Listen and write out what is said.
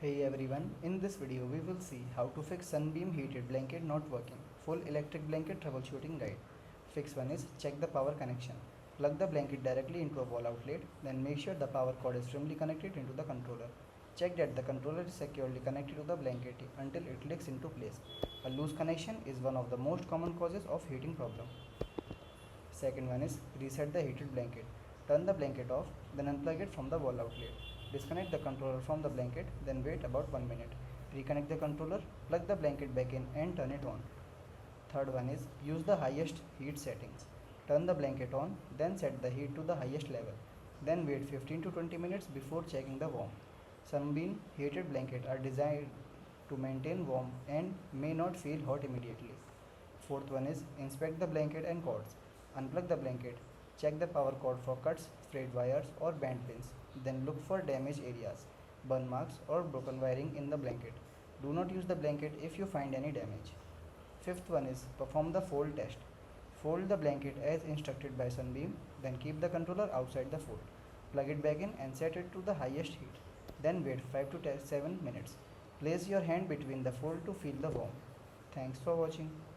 Hey everyone, in this video we will see how to fix Sunbeam heated blanket not working. Full electric blanket troubleshooting guide. Fix 1 is check the power connection. Plug the blanket directly into a wall outlet, then make sure the power cord is firmly connected into the controller. Check that the controller is securely connected to the blanket until it clicks into place. A loose connection is one of the most common causes of heating problem. Second one is reset the heated blanket. Turn the blanket off, then unplug it from the wall outlet. Disconnect the controller from the blanket, then wait about 1 minute. Reconnect the controller, plug the blanket back in and turn it on. Third one is use the highest heat settings. Turn the blanket on, then set the heat to the highest level. Then wait 15 to 20 minutes before checking the warmth. Sunbeam heated blankets are designed to maintain warmth and may not feel hot immediately. Fourth one is inspect the blanket and cords. Unplug the blanket. Check the power cord for cuts, frayed wires or bent pins. Then look for damaged areas, burn marks or broken wiring in the blanket. Do not use the blanket if you find any damage. Fifth one is perform the fold test. Fold the blanket as instructed by Sunbeam, then keep the controller outside the fold. Plug it back in and set it to the highest heat. Then wait 5 to 7 minutes. Place your hand between the fold to feel the warmth. Thanks for watching.